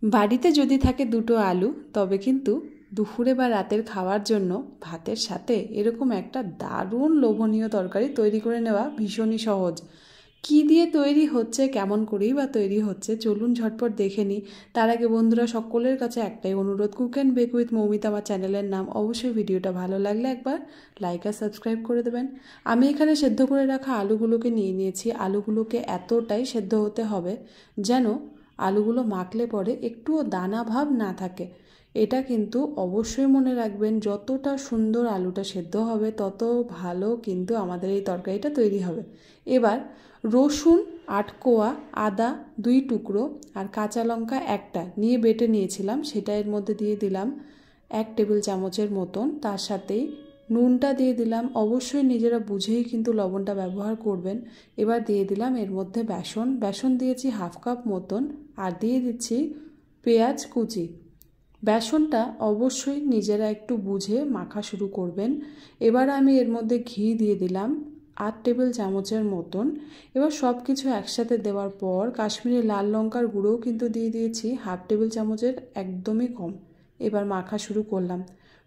বাড়িতে যদি থাকে দুটো আলু, তবে কিন্তু দুপুরে বা রাতের খাওয়ার জন্য ভাতের সাথে এরকম একটা দারুণ লোভনীয় তরকারি তৈরি করে নেওয়া ভীষণই সহজ। কী দিয়ে তৈরি হচ্ছে, কেমন করেই বা তৈরি হচ্ছে, চলুন ঝটপট দেখে নিই। তার আগে বন্ধুরা, সকলের কাছে একটাই অনুরোধ, cook and bake with Moumita আমার চ্যানেলের নাম। অবশ্যই ভিডিওটা ভালো লাগলে একবার লাইক আর সাবস্ক্রাইব করে দেবেন। আমি এখানে সেদ্ধ করে রাখা আলুগুলোকে নিয়ে নিয়েছি। আলুগুলোকে এতটাই সেদ্ধ হতে হবে যেন আলুগুলো মাখলে পরে একটুও দানা ভাব না থাকে। এটা কিন্তু অবশ্যই মনে রাখবেন, যতটা সুন্দর আলুটা সেদ্ধ হবে তত ভালো কিন্তু আমাদের এই তরকারিটা তৈরি হবে। এবার রসুন 8 কোয়া, আদা 2 টুকরো আর কাঁচা লঙ্কা একটা নিয়ে বেটে নিয়েছিলাম, সেটা এর মধ্যে দিয়ে দিলাম 1 টেবিল চামচের মতন। তার সাথেই নুনটা দিয়ে দিলাম, অবশ্যই নিজেরা বুঝেই কিন্তু লবণটা ব্যবহার করবেন। এবার দিয়ে দিলাম এর মধ্যে বেসন দিয়েছি 1/2 কাপ মতন, আর দিয়ে দিচ্ছি পেঁয়াজ কুচি। বেসনটা অবশ্যই নিজেরা একটু বুঝে মাখা শুরু করবেন। এবার আমি এর মধ্যে ঘি দিয়ে দিলাম 8 টেবিল চামচের মতন। এবার সব কিছু একসাথে দেওয়ার পর কাশ্মীরি লাল লঙ্কার গুঁড়োও কিন্তু দিয়ে দিয়েছি 1/2 টেবিল চামচের একদমই কম। এবার মাখা শুরু করলাম।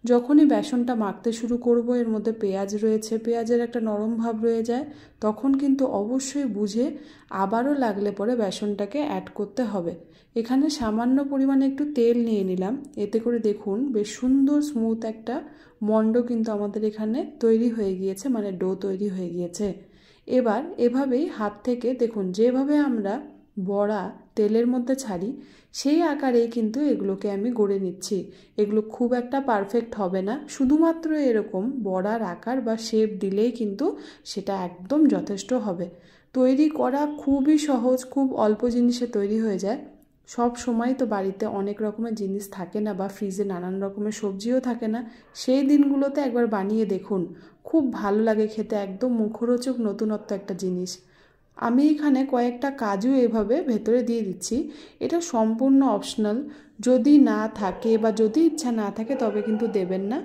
যখনই বেসনটা মাখতে শুরু করব, এর মধ্যে পেঁয়াজ রয়েছে, পেঁয়াজের একটা নরম ভাব রয়ে যায়, তখন কিন্তু অবশ্যই বুঝে আবারও লাগলে পরে বেসনটাকে অ্যাড করতে হবে। এখানে সামান্য পরিমাণে একটু তেল নিয়ে নিলাম, এতে করে দেখুন বেশ সুন্দর স্মুথ একটা মণ্ড কিন্তু আমাদের এখানে তৈরি হয়ে গিয়েছে, মানে ডো তৈরি হয়ে গিয়েছে। এবার এভাবেই হাত থেকে দেখুন, যেভাবে আমরা বড়া তেলের মধ্যে ছাড়ি সেই আকারেই কিন্তু এগুলোকে আমি গড়ে নিচ্ছি। এগুলো খুব একটা পারফেক্ট হবে না, শুধুমাত্র এরকম বড়ার আকার বা শেপ দিলেই কিন্তু সেটা একদম যথেষ্ট হবে। তৈরি করা খুবই সহজ, খুব অল্প জিনিসে তৈরি হয়ে যায়। সব সময় তো বাড়িতে অনেক রকমের জিনিস থাকে না, বা ফ্রিজে নানান রকমের সবজিও থাকে না। সেই দিনগুলোতে একবার বানিয়ে দেখুন, খুব ভালো লাগে খেতে, একদম মুখরোচক নতুনত্ব একটা জিনিস। আমি এখানে কয়েকটা কাজু এভাবে ভেতরে দিয়ে দিচ্ছি। এটা সম্পূর্ণ অপশনাল, যদি না থাকে বা যদি ইচ্ছা না থাকে তবে কিন্তু দেবেন না,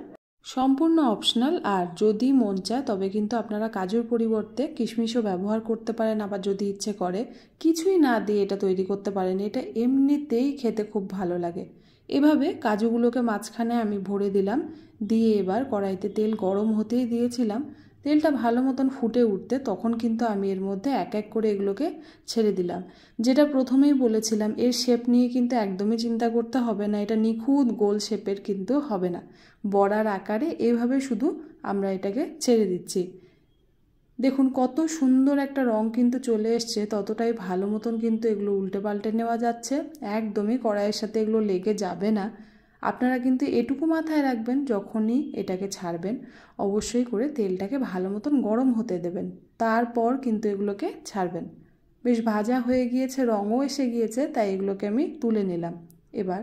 সম্পূর্ণ অপশনাল। আর যদি মন চায় তবে কিন্তু আপনারা কাজুর পরিবর্তে কিশমিশও ব্যবহার করতে পারেন, আবার যদি ইচ্ছে করে কিছুই না দিয়ে এটা তৈরি করতে পারেন। এটা এমনিতেই খেতে খুব ভালো লাগে। এভাবে কাজুগুলোকে মাঝখানে আমি ভরে দিলাম, দিয়ে এবার কড়াইতে তেল গরম হতেই দিয়েছিলাম। তেলটা ভালো মতন ফুটে উঠতে তখন কিন্তু আমি এর মধ্যে এক এক করে এগুলোকে ছেড়ে দিলাম। যেটা প্রথমেই বলেছিলাম, এর শেপ নিয়ে কিন্তু একদমই চিন্তা করতে হবে না, এটা নিখুঁত গোল শেপের কিন্তু হবে না, বড়ার আকারে এভাবে শুধু আমরা এটাকে ছেড়ে দিচ্ছি। দেখুন কত সুন্দর একটা রং কিন্তু চলে এসছে, ততটাই ভালো মতন কিন্তু এগুলো উল্টে পাল্টে নেওয়া যাচ্ছে, একদমই কড়াইয়ের সাথে এগুলো লেগে যাবে না। আপনারা কিন্তু এটুকু মাথায় রাখবেন, যখনই এটাকে ছাড়বেন অবশ্যই করে তেলটাকে ভালো মতন গরম হতে দেবেন, তারপর কিন্তু এগুলোকে ছাড়বেন। বেশ ভাজা হয়ে গিয়েছে, রঙও এসে গিয়েছে, তাই এগুলোকে আমি তুলে নিলাম। এবার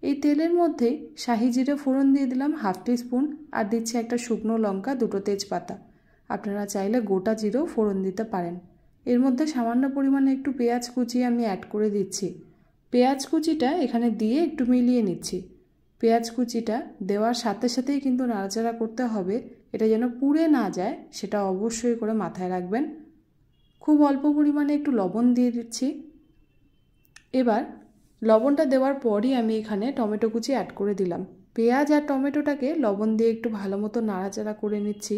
এই তেলের মধ্যেই শাহি জিরে ফোড়ন দিয়ে দিলাম 1/2 টিস্পুন, আর দিচ্ছি একটা শুকনো লঙ্কা, 2টো তেজপাতা। আপনারা চাইলে গোটা জিরেও ফোড়ন দিতে পারেন। এর মধ্যে সামান্য পরিমাণে একটু পেঁয়াজ কুচি আমি অ্যাড করে দিচ্ছি। পেঁয়াজ কুচিটা এখানে দিয়ে একটু মিলিয়ে নিচ্ছি। পেঁয়াজ কুচিটা দেওয়ার সাথে সাথেই কিন্তু নাড়াচাড়া করতে হবে, এটা যেন পুড়ে না যায় সেটা অবশ্যই করে মাথায় রাখবেন। খুব অল্প পরিমাণে একটু লবণ দিয়ে দিচ্ছি। এবার লবণটা দেওয়ার পরই আমি এখানে টমেটো কুচি অ্যাড করে দিলাম। পেঁয়াজ আর টমেটোটাকে লবণ দিয়ে একটু ভালো মতো নাড়াচাড়া করে নিচ্ছি।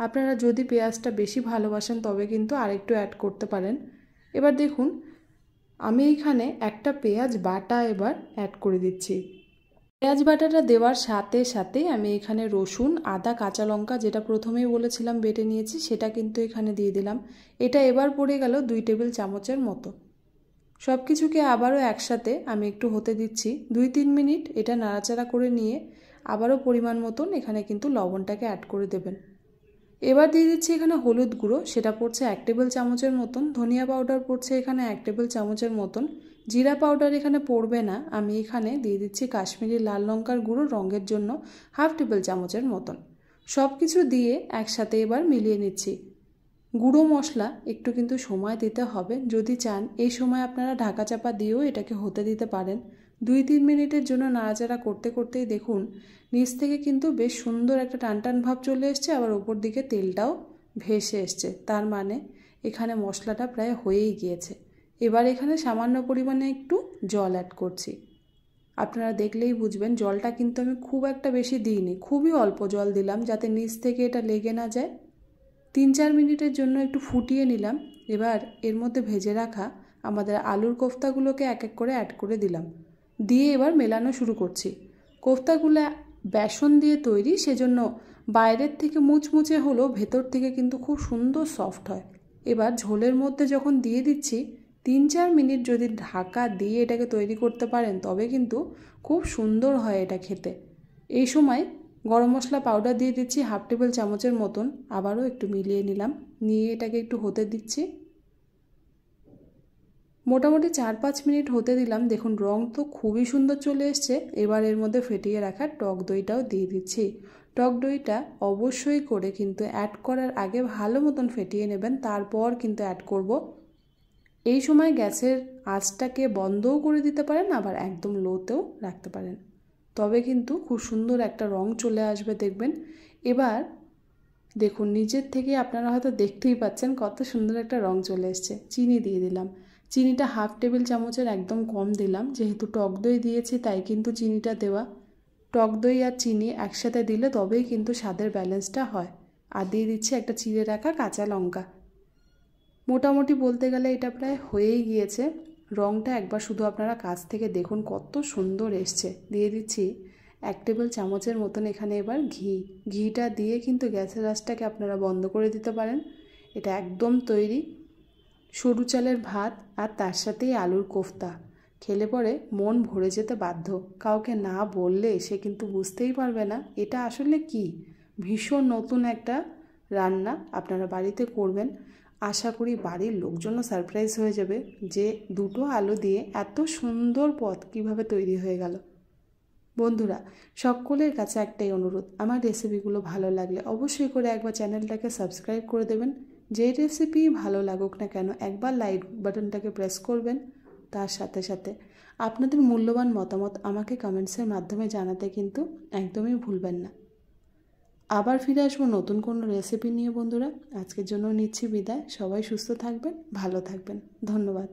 আপনারা যদি পেঁয়াজটা বেশি ভালোবাসেন তবে কিন্তু আরেকটু অ্যাড করতে পারেন। এবার দেখুন আমি এখানে একটা পেঁয়াজ বাটা এবার অ্যাড করে দিচ্ছি। পেঁয়াজ বাটাটা দেওয়ার সাথে সাথেই আমি এখানে রসুন, আদা, কাঁচা লঙ্কা, যেটা প্রথমেই বলেছিলাম বেটে নিয়েছি, সেটা কিন্তু এখানে দিয়ে দিলাম। এটা এবার পড়ে গেল 2 টেবিল চামচের মতো। সব কিছুকে আবারও একসাথে আমি একটু হতে দিচ্ছি 2-3 মিনিট। এটা নাড়াচাড়া করে নিয়ে আবারও পরিমাণ মতন এখানে কিন্তু লবণটাকে অ্যাড করে দেবেন। এবার দিয়ে দিচ্ছি এখানে হলুদ গুঁড়ো, সেটা পড়ছে 1 টেবিল চামচের মতন। ধনিয়া পাউডার পড়ছে এখানে 1 টেবিল চামচের মতন। জিরা পাউডার এখানে পড়বে না, আমি এখানে দিয়ে দিচ্ছি কাশ্মীরি লাল লঙ্কার গুঁড়ো রঙের জন্য 1/2 টেবিল চামচের মতন। সব কিছু দিয়ে একসাথে এবার মিলিয়ে নিচ্ছি। গুঁড়ো মশলা একটু কিন্তু সময় দিতে হবে, যদি চান এই সময় আপনারা ঢাকা চাপা দিয়েও এটাকে হতে দিতে পারেন। 2-3 মিনিটের জন্য নাড়াচাড়া করতে করতেই দেখুন নিচ থেকে কিন্তু বেশ সুন্দর একটা টান টান ভাব চলে এসছে, আবার ওপর দিকে তেলটাও ভেসে এসছে, তার মানে এখানে মশলাটা প্রায় হয়েই গিয়েছে। এবার এখানে সামান্য পরিমাণে একটু জল অ্যাড করছি। আপনারা দেখলেই বুঝবেন। জলটা কিন্তু আমি খুব একটা বেশি দিইনি, খুবই অল্প জল দিলাম যাতে নিচ থেকে এটা লেগে না যায়। 3-4 মিনিটের জন্য একটু ফুটিয়ে নিলাম। এবার এর মধ্যে ভেজে রাখা আমাদের আলুর কোফতাগুলোকে এক এক করে অ্যাড করে দিলাম, দিয়ে এবার মেলানো শুরু করছি। কোফতাগুলো বেসন দিয়ে তৈরি, সেজন্য বাইরের থেকে মুচমুচে হলেও ভেতর থেকে কিন্তু খুব সুন্দর সফট হয়। এবার ঝোলের মধ্যে যখন দিয়ে দিচ্ছি, 3-4 মিনিট যদি ঢাকা দিয়ে এটাকে তৈরি করতে পারেন তবে কিন্তু খুব সুন্দর হয় এটা খেতে। এই সময় গরম মশলা পাউডার দিয়ে দিচ্ছি 1/2 টেবিল চামচের মতন, আবারও একটু মিলিয়ে নিলাম, নিয়ে এটাকে একটু হতে দিচ্ছি। মোটামুটি 4-5 মিনিট হতে দিলাম। দেখুন রং তো খুবই সুন্দর চলে এসছে। এবার এর মধ্যে ফেটিয়ে রাখা টক দইটাও দিয়ে দিচ্ছি। টক দইটা অবশ্যই করে কিন্তু অ্যাড করার আগে ভালো মতন ফেটিয়ে নেবেন, তারপর কিন্তু অ্যাড করব। এই সময় গ্যাসের আঁচটাকে বন্ধও করে দিতে পারেন, আবার একদম লোতেও রাখতে পারেন, তবে কিন্তু খুব সুন্দর একটা রং চলে আসবে দেখবেন। এবার দেখুন নিজের থেকে আপনারা হয়তো দেখতেই পাচ্ছেন কত সুন্দর একটা রং চলে এসছে। চিনি দিয়ে দিলাম, চিনিটা 1/2 টেবিল চামচের একদম কম দিলাম, যেহেতু টক দই দিয়েছি তাই কিন্তু চিনিটা দেওয়া। টক দই আর চিনি একসাথে দিলে তবেই কিন্তু স্বাদের ব্যালেন্সটা হয়। আর দিয়ে দিচ্ছি একটা চিড়ে রাখা কাঁচা লঙ্কা। মোটামুটি বলতে গেলে এটা প্রায় হয়েই গিয়েছে। রংটা একবার শুধু আপনারা কাছ থেকে দেখুন কত সুন্দর এসছে। দিয়ে দিচ্ছি 1 টেবিল চামচের মতন এখানে এবার ঘিটা দিয়ে কিন্তু গ্যাসের আঁচটাকে আপনারা বন্ধ করে দিতে পারেন। এটা একদম তৈরি। সরু চালের ভাত আর তার সাথেই আলুর কোফতা খেলে পরে মন ভরে যেতে বাধ্য। কাউকে না বললে সে কিন্তু বুঝতেই পারবে না এটা আসলে কি। ভীষণ নতুন একটা রান্না, আপনারা বাড়িতে করবেন, আশা করি বাড়ির লোকজনও সারপ্রাইজ হয়ে যাবে যে 2টো আলু দিয়ে এত সুন্দর পদ কিভাবে তৈরি হয়ে গেল। বন্ধুরা, সকলের কাছে একটাই অনুরোধ, আমার রেসিপিগুলো ভালো লাগলে অবশ্যই করে একবার চ্যানেলটাকে সাবস্ক্রাইব করে দেবেন। যেই রেসিপি ভালো লাগুক না কেন একবার লাইক বাটনটাকে প্রেস করবেন। তার সাথে সাথে আপনাদের মূল্যবান মতামত আমাকে কমেন্টসের মাধ্যমে জানাতে কিন্তু একদমই ভুলবেন না। আবার ফিরে আসবো নতুন কোনো রেসিপি নিয়ে বন্ধুরা। আজকের জন্য নিচ্ছি বিদায়। সবাই সুস্থ থাকবেন, ভালো থাকবেন। ধন্যবাদ।